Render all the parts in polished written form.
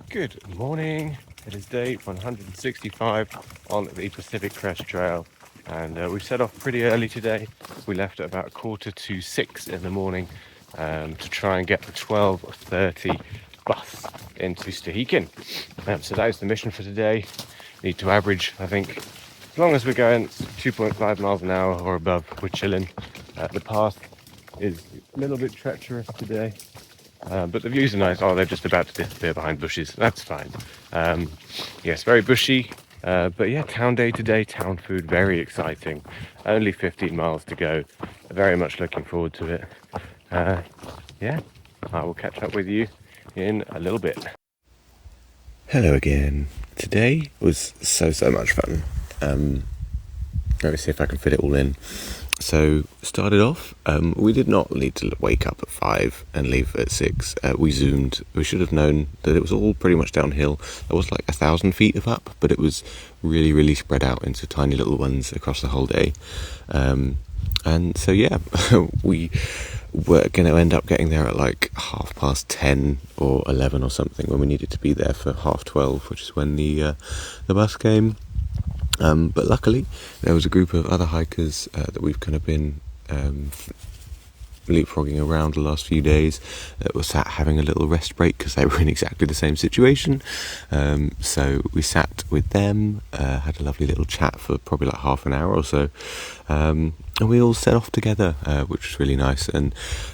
Good morning. It is day 165 on the Pacific Crest Trail, and we set off pretty early today. We left at about 5:45 in the morning to try and get the 12:30 bus into Stehekin. So that is the mission for today. Need to average, I think, as long as we're going 2.5 miles an hour or above, we're chilling. The path is a little bit treacherous today. But the views are nice. Oh, they're just about to disappear behind bushes. That's fine. Yes, very bushy. But yeah, town day today, town food, very exciting. Only 15 miles to go. Very much looking forward to it. Yeah, I will catch up with you in a little bit. Hello again. Today was so much fun. Let me see if I can fit it all in. So, started off, we did not need to wake up at 5 and leave at 6. We zoomed. We should have known that it was all pretty much downhill. There was like 1,000 feet of up, but it was really spread out into tiny little ones across the whole day. And so, yeah, we were going to end up getting there at like 10:30 or 11 or something, when we needed to be there for 12:30, which is when the bus came. But luckily, there was a group of other hikers that we've kind of been leapfrogging around the last few days that were sat having a little rest break because they were in exactly the same situation. So we sat with them, had a lovely little chat for probably like half an hour or so, and we all set off together, which was really nice. And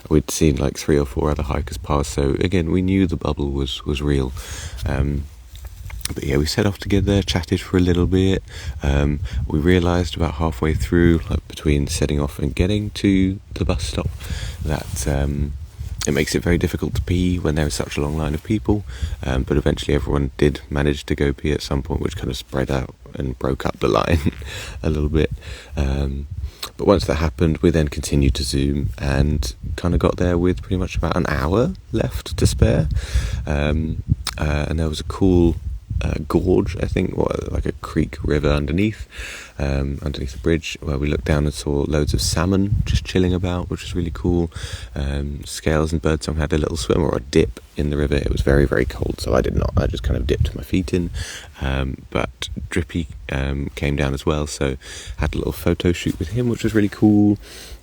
we'd seen like 3 or 4 other hikers pass, so again we knew the bubble was real. But yeah, we set off together, chatted for a little bit. We realised about halfway through, like between setting off and getting to the bus stop, that it makes it very difficult to pee when there is such a long line of people. But eventually everyone did manage to go pee at some point, which kind of spread out and broke up the line a little bit. But once that happened, we then continued to zoom and kind of got there with pretty much about an hour left to spare. And there was a cool gorge, I think, like a creek river underneath the bridge, where we looked down and saw loads of salmon just chilling about, which was really cool. Scales and birdsong had a little swim or a dip in the river. It was very cold, so I did not. I just kind of dipped my feet in. But Drippy came down as well, so had a little photo shoot with him, which was really cool.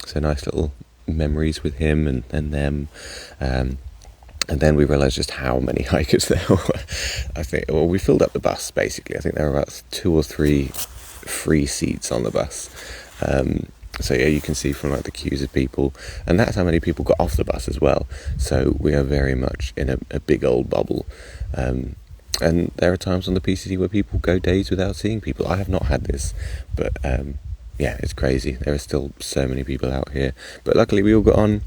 So nice little memories with him and them. And then we realised just how many hikers there were. I think, well, we filled up the bus, basically. I think there were about 2 or 3 free seats on the bus. So yeah, you can see from like the queues of people. And that's how many people got off the bus as well. So we are very much in a big old bubble. And there are times on the PCT where people go days without seeing people. I have not had this, but yeah, it's crazy. There are still so many people out here. But luckily we all got on.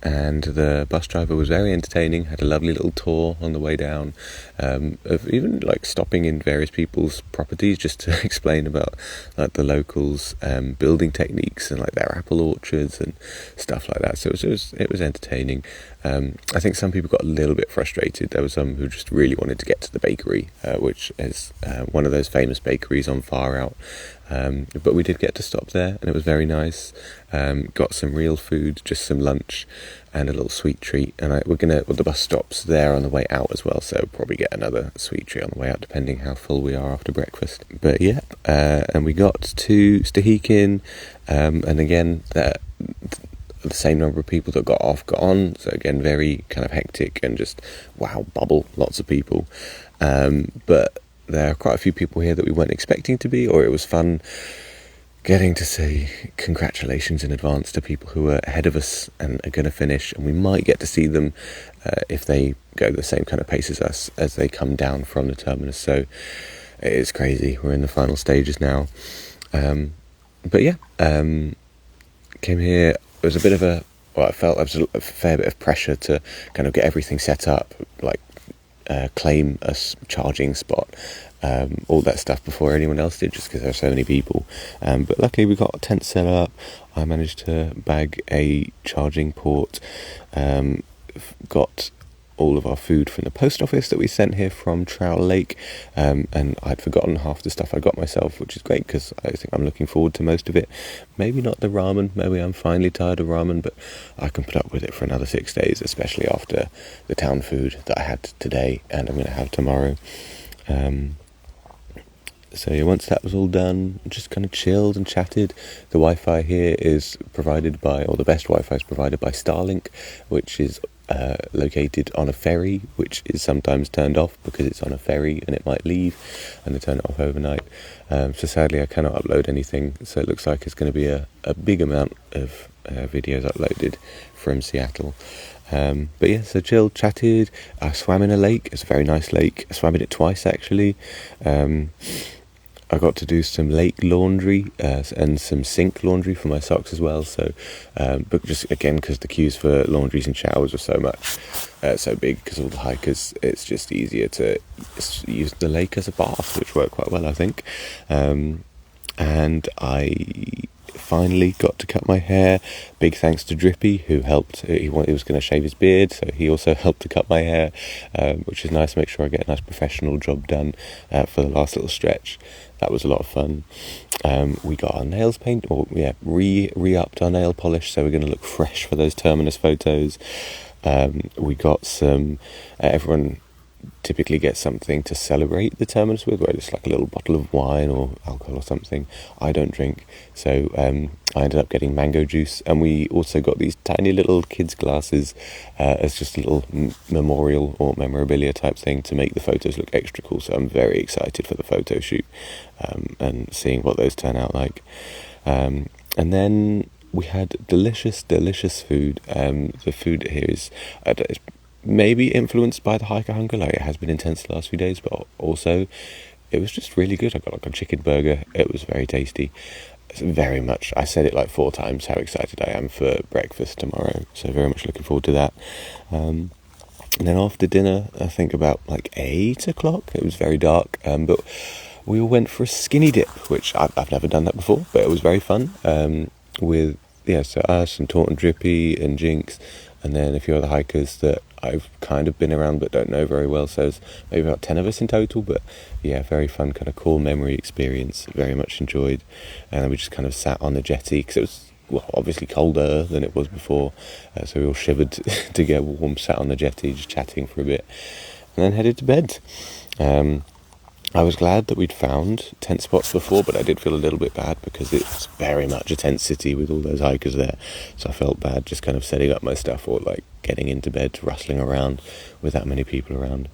And the bus driver was very entertaining, had a lovely little tour on the way down, of even like stopping in various people's properties just to explain about like the locals' building techniques and like their apple orchards and stuff like that. So it was entertaining. I think some people got a little bit frustrated. There were some who just really wanted to get to the bakery, which is one of those famous bakeries on Far Out. But we did get to stop there, and it was very nice. Got some real food, just some lunch and a little sweet treat. And the bus stops there on the way out as well, so we'll probably get another sweet treat on the way out, depending how full we are after breakfast. But yeah, and we got to Stehekin, and again, the same number of people that got off got on. So again, very kind of hectic and just wow, bubble, lots of people. But there are quite a few people here that we weren't expecting to be, or it was fun getting to say congratulations in advance to people who are ahead of us and are going to finish, and we might get to see them if they go the same kind of pace as us as they come down from the terminus. So it is crazy. We're in the final stages now. But yeah, came here. It was a bit of I felt there was a fair bit of pressure to kind of get everything set up, like claim a charging spot, all that stuff before anyone else did, just because there were so many people. But luckily we got a tent set up. I managed to bag a charging port, got all of our food from the post office that we sent here from Trowel Lake, and I'd forgotten half the stuff I got myself, which is great because I think I'm looking forward to most of it. Maybe not the ramen, maybe I'm finally tired of ramen, but I can put up with it for another 6 days, especially after the town food that I had today and I'm going to have tomorrow. So yeah, once that was all done, just kind of chilled and chatted. The Wi-Fi here is provided by, or the best Wi-Fi is provided by Starlink, which is located on a ferry, which is sometimes turned off because it's on a ferry and it might leave, and they turn it off overnight. So sadly I cannot upload anything, so it looks like it's going to be a big amount of videos uploaded from Seattle. But yeah, so chilled, chatted. I swam in a lake. It's a very nice lake. I swam in it twice actually. I got to do some lake laundry and some sink laundry for my socks as well. So, but just again, because the queues for laundries and showers are so big because of all the hikers, it's just easier to use the lake as a bath, which worked quite well, I think. And I finally got to cut my hair. Big thanks to Drippy, who helped. He was going to shave his beard, so he also helped to cut my hair, which is nice. Make sure I get a nice professional job done for the last little stretch. That was a lot of fun. We got our nails painted, re-upped our nail polish, so we're going to look fresh for those Terminus photos. We got some, everyone typically gets something to celebrate the Terminus with, whether it's like a little bottle of wine or alcohol or something. I don't drink, so I ended up getting mango juice, and we also got these tiny little kids glasses as just a little memorial or memorabilia type thing to make the photos look extra cool. So I'm very excited for the photo shoot and seeing what those turn out like. And then we had delicious food. The food here is maybe influenced by the hiker hunger, like it has been intense the last few days, but also it was just really good. I got like a chicken burger. It was very tasty. It's very much, I said it like 4 times how excited I am for breakfast tomorrow, so very much looking forward to that. And then after dinner, I think about like 8 o'clock, it was very dark, but we all went for a skinny dip, which I've never done that before, but it was very fun. So us and Taunton Drippy and Jinx, and then a few other hikers that I've kind of been around but don't know very well, so it's maybe about 10 of us in total. But yeah, very fun, kind of cool memory experience, very much enjoyed. And then we just kind of sat on the jetty, because it was, well, obviously colder than it was before, so we all shivered to get warm, sat on the jetty just chatting for a bit, and then headed to bed. I was glad that we'd found tent spots before, but I did feel a little bit bad because it's very much a tent city with all those hikers there. So I felt bad just kind of setting up my stuff or like getting into bed, rustling around with that many people around.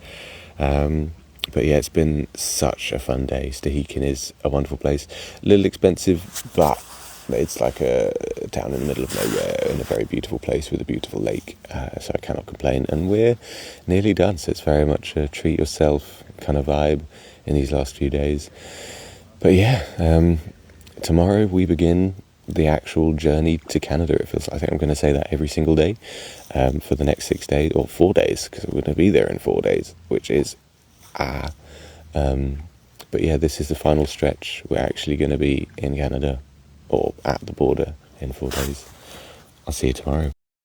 But yeah, it's been such a fun day. Stehekin is a wonderful place. A little expensive, but it's like a town in the middle of nowhere in a very beautiful place with a beautiful lake. So I cannot complain. And we're nearly done, so it's very much a treat yourself kind of vibe in these last few days. But yeah, tomorrow we begin the actual journey to Canada. It feels like, I think I'm going to say that every single day for the next 6 days, or 4 days, because we're going to be there in 4 days, which is but yeah, this is the final stretch. We're actually going to be in Canada or at the border in 4 days. I'll see you tomorrow.